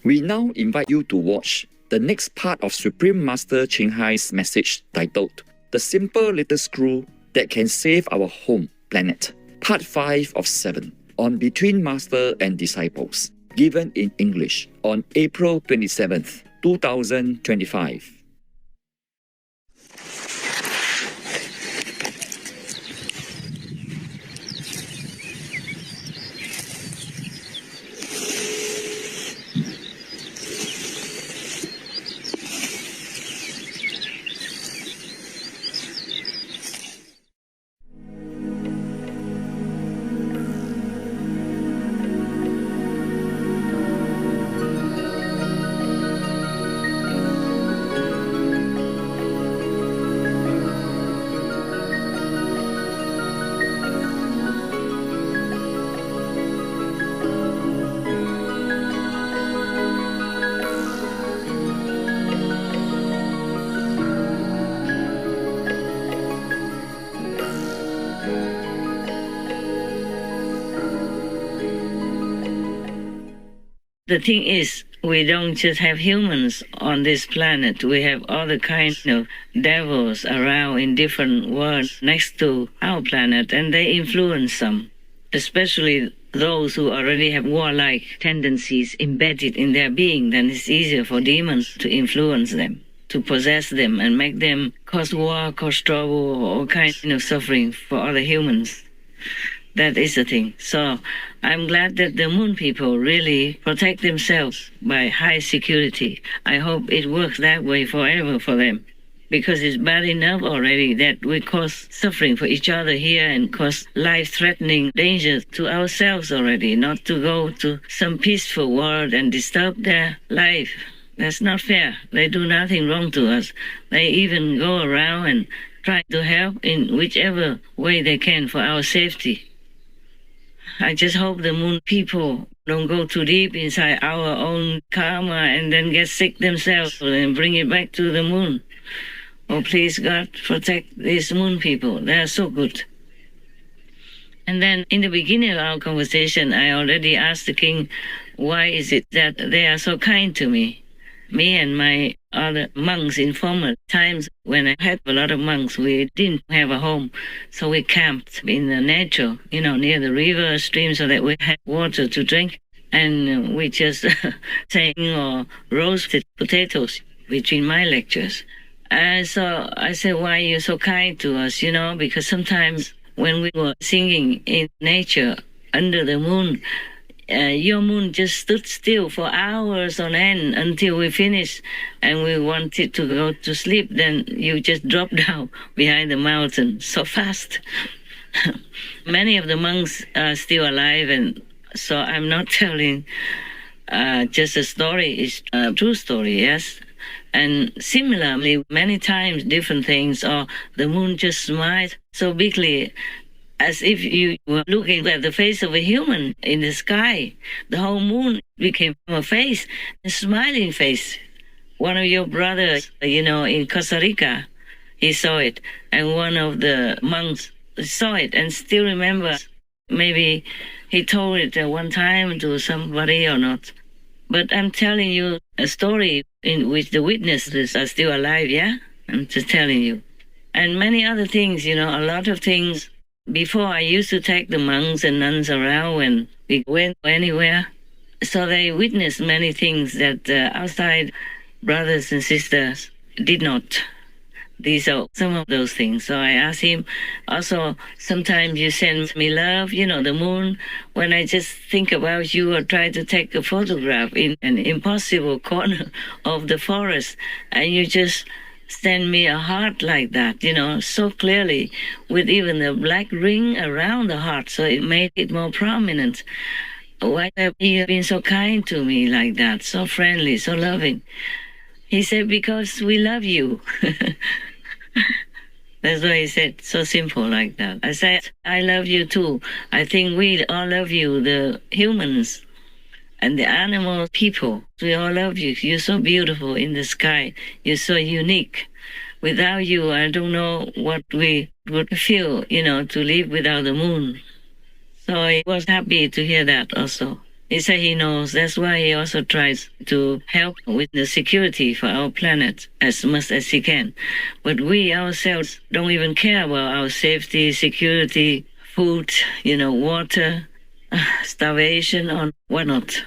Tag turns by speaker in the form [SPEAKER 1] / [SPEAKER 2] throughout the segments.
[SPEAKER 1] We now invite you to watch the next part of Supreme Master Ching Hai's message titled The Simple Little Screw That Can Save Our Home Planet, Part 5 of 7, on Between Master and Disciples, given in English on April 27th, 2025.
[SPEAKER 2] The thing is, we don't just have humans on this planet. We have other kinds of devils around in different worlds next to our planet, and they influence some, especially those who already have warlike tendencies embedded in their being. Then it's easier for demons to influence them, to possess them, and make them cause war, cause trouble, or all kinds of suffering for other humans. That is the thing. So I'm glad that the moon people really protect themselves by high security. I hope it works that way forever for them, because it's bad enough already that we cause suffering for each other here and cause life-threatening danger to ourselves already, not to go to some peaceful world and disturb their life. That's not fair. They do nothing wrong to us. They even go around and try to help in whichever way they can for our safety. I just hope the moon people don't go too deep inside our own karma and then get sick themselves and bring it back to the moon. Oh, please, God, protect these moon people. They are so good. And then in the beginning of our conversation, I already asked the king, why is it that they are so kind to me? Me and my other monks in former times, when I had a lot of monks, we didn't have a home. So we camped in the nature, near the river, stream, so that we had water to drink. And we just sang or roasted potatoes between my lectures. And so I said, why are you so kind to us, because sometimes when we were singing in nature under the moon, your moon just stood still for hours on end until we finished and we wanted to go to sleep. Then you just dropped down behind the mountain so fast. Many of the monks are still alive, and so I'm not telling just a story. It's a true story, yes. And similarly, many times different things, or the moon just smiled so bigly, as if you were looking at the face of a human in the sky. The whole moon became a face, a smiling face. One of your brothers, in Costa Rica, he saw it. And one of the monks saw it and still remembers. Maybe he told it one time to somebody or not. But I'm telling you a story in which the witnesses are still alive, yeah? I'm just telling you. And many other things, a lot of things. Before, I used to take the monks and nuns around when we went anywhere. So they witnessed many things that outside brothers and sisters did not. These are some of those things. So I asked him, also, sometimes you send me love, the moon, when I just think about you or try to take a photograph in an impossible corner of the forest, and you just send me a heart like that, so clearly, with even the black ring around the heart, so it made it more prominent. Why have you been so kind to me like that, so friendly, so loving? He said, because we love you. That's what he said, so simple like that. I said, I love you too. I think we all love you, the humans and the animal people. We all love you. You're so beautiful in the sky. You're so unique. Without you, I don't know what we would feel, to live without the moon. So I was happy to hear that also. He said he knows. That's why he also tries to help with the security for our planet as much as he can. But we ourselves don't even care about our safety, security, food, water, starvation, or whatnot.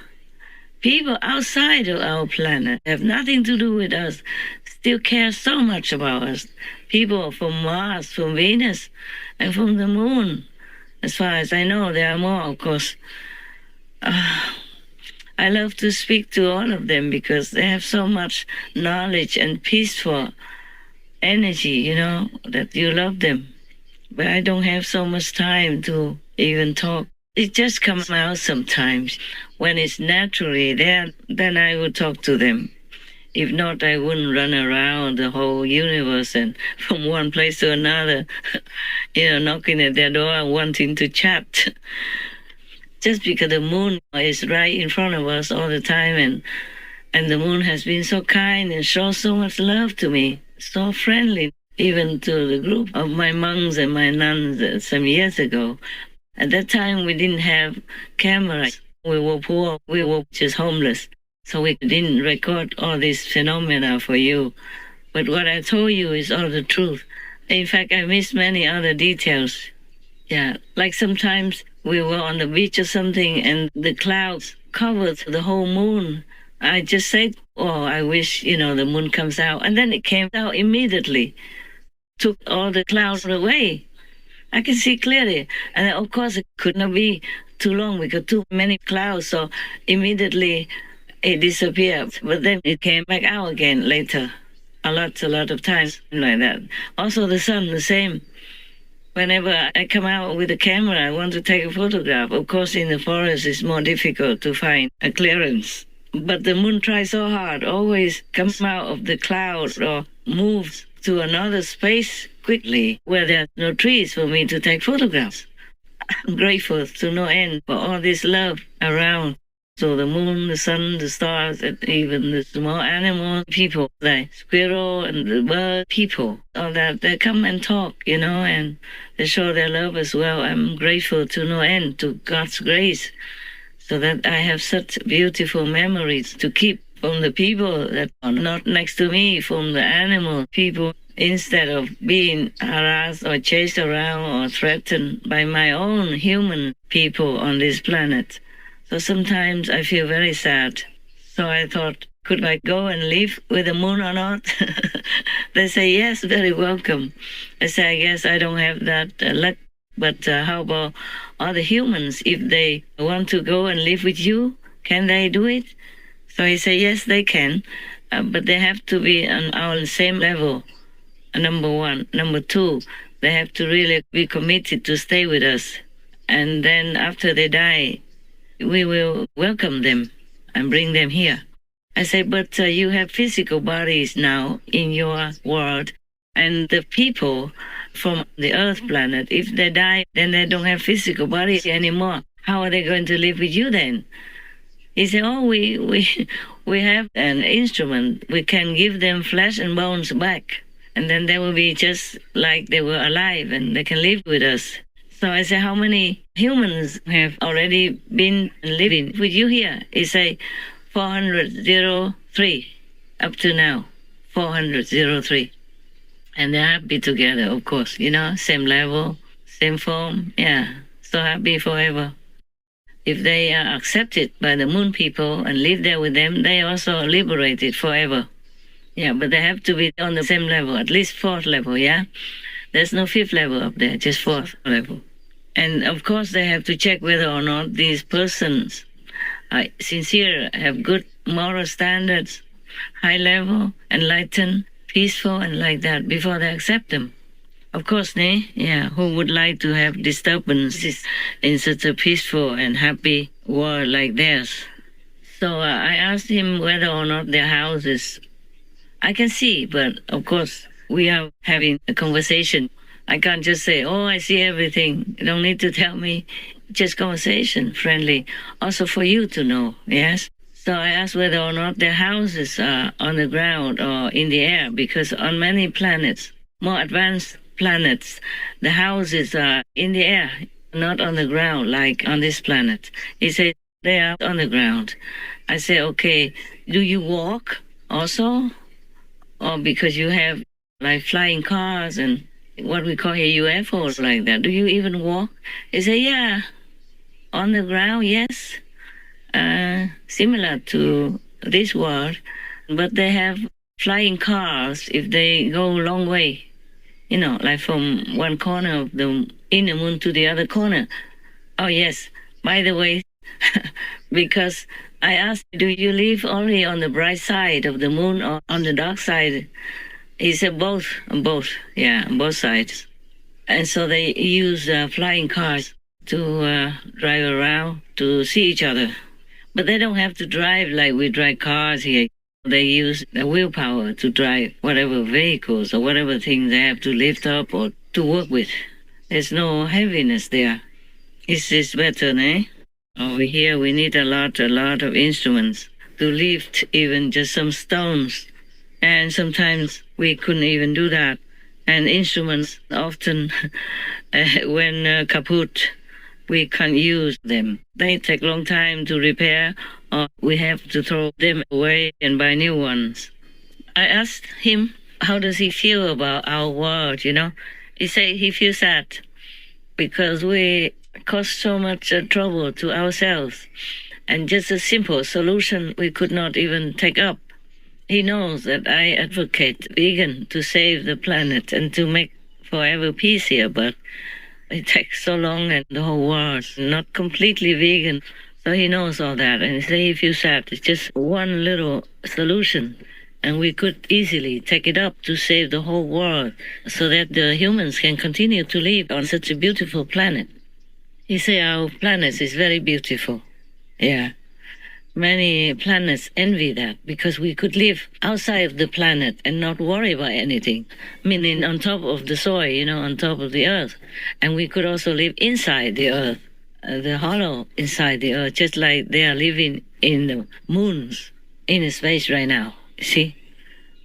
[SPEAKER 2] People outside of our planet have nothing to do with us, still care so much about us. People from Mars, from Venus, and from the moon. As far as I know, there are more, of course. I love to speak to all of them because they have so much knowledge and peaceful energy, that you love them. But I don't have so much time to even talk. It just comes out sometimes. When it's naturally there, then I would talk to them. If not, I wouldn't run around the whole universe and from one place to another, knocking at their door wanting to chat. Just because the moon is right in front of us all the time, and the moon has been so kind and shows so much love to me, so friendly, even to the group of my monks and my nuns some years ago. At that time, we didn't have cameras. We were poor. We were just homeless. So we didn't record all these phenomena for you. But what I told you is all the truth. In fact, I missed many other details. Yeah, like sometimes we were on the beach or something and the clouds covered the whole moon. I just said, I wish, the moon comes out. And then it came out immediately. Took all the clouds away. I can see clearly. And of course, it could not be too long because too many clouds. So immediately it disappeared. But then it came back out again later. A lot of times like that. Also the sun, the same. Whenever I come out with a camera, I want to take a photograph. Of course, in the forest, it's more difficult to find a clearance. But the moon tries so hard, always comes out of the cloud or moves to another space quickly where there are no trees for me to take photographs. I'm grateful to no end for all this love around. So the moon, the sun, the stars, and even the small animal people like squirrel and the bird people, all that, they come and talk, and they show their love as well. I'm grateful to no end to God's grace so that I have such beautiful memories to keep from the people that are not next to me, from the animal people, instead of being harassed or chased around or threatened by my own human people on this planet. So sometimes I feel very sad. So I thought, could I go and live with the moon or not? They say, yes, very welcome. I say, I guess I don't have that luck. But how about other humans? If they want to go and live with you, can they do it? So he said, yes, they can. But they have to be on our same level, number one. Number two, they have to really be committed to stay with us. And then after they die, we will welcome them and bring them here. I say, but you have physical bodies now in your world, and the people from the Earth planet, if they die, then they don't have physical bodies anymore. How are they going to live with you then? He said, we have an instrument. We can give them flesh and bones back, and then they will be just like they were alive, and they can live with us. So I said, how many humans have already been living with you here? He said, 403 up to now, 403. And they're happy together, of course, same level, same form, so happy forever. If they are accepted by the moon people and live there with them, they also are liberated forever. Yeah, but they have to be on the same level, at least fourth level, There's no fifth level up there, just fourth level. And of course, they have to check whether or not these persons are sincere, have good moral standards, high level, enlightened, peaceful, and like that before they accept them. Of course, who would like to have disturbances in such a peaceful and happy world like theirs? So I asked him whether or not their houses, I can see, but of course, we are having a conversation. I can't just say, I see everything. You don't need to tell me. Just conversation, friendly. Also for you to know, yes? So I asked whether or not their houses are on the ground or in the air, because on many planets, more advanced planets, the houses are in the air, not on the ground like on this planet. He said They are on the ground. I say, okay, do you walk also? Or because you have like flying cars and what we call here UFOs like that. Do you even walk? He say, yeah, on the ground, yes. Similar to this world, but they have flying cars if they go a long way. You know, like from one corner of the inner moon to the other corner. Oh, yes. By the way, because I asked, do you live only on the bright side of the moon or on the dark side? He said both, yeah, both sides. And so they use flying cars to drive around to see each other. But they don't have to drive like we drive cars here. They use the willpower to drive whatever vehicles or whatever things they have to lift up or to work with. There's no heaviness there. It's better, eh? Over here we need a lot of instruments to lift even just some stones. And sometimes we couldn't even do that. And instruments often, when kaput, we can't use them. They take a long time to repair, or we have to throw them away and buy new ones. I asked him, how does he feel about our world, you know? He said he feels sad because we cause so much trouble to ourselves. And just a simple solution we could not even take up. He knows that I advocate vegan to save the planet and to make forever peace here, but it takes so long and the whole world not completely vegan. So he knows all that, and he says he feels sad. It's just one little solution, and we could easily take it up to save the whole world so that the humans can continue to live on such a beautiful planet. He said our planet is very beautiful. Yeah. Many planets envy that because we could live outside of the planet and not worry about anything. Meaning on top of the soil, you know, on top of the earth. And we could also live inside the earth, the hollow inside the earth, just like they are living in the moons in space right now. See?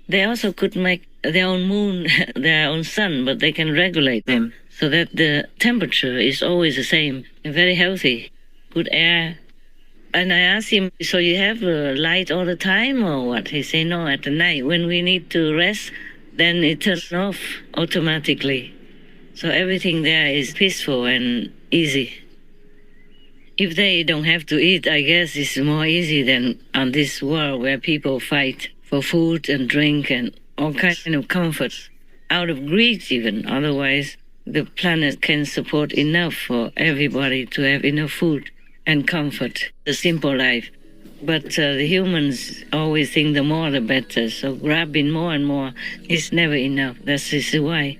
[SPEAKER 2] They also could make their own moon, their own sun, but they can regulate them so that the temperature is always the same and very healthy. Good air. And I asked him, so you have light all the time or what? He said, no, at the night. When we need to rest, then it turns off automatically. So everything there is peaceful and easy. If they don't have to eat, I guess it's more easy than on this world where people fight for food and drink and all kinds of comforts. Out of greed even. Otherwise, the planet can support enough for everybody to have enough food and comfort, the simple life. But the humans always think the more the better, so grabbing more and more is never enough. That's why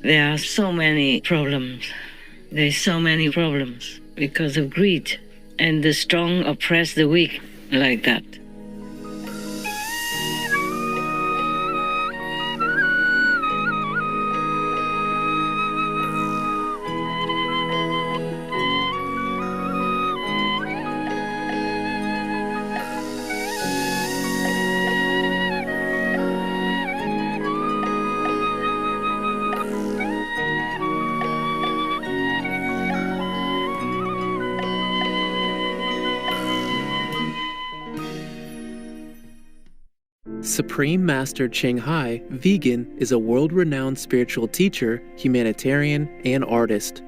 [SPEAKER 2] there are so many problems. There's so many problems because of greed, and the strong oppress the weak like that.
[SPEAKER 3] Supreme Master Ching Hai, vegan, is a world-renowned spiritual teacher, humanitarian, and artist.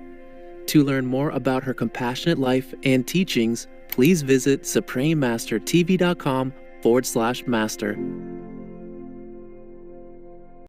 [SPEAKER 3] To learn more about her compassionate life and teachings, please visit suprememastertv.com/master.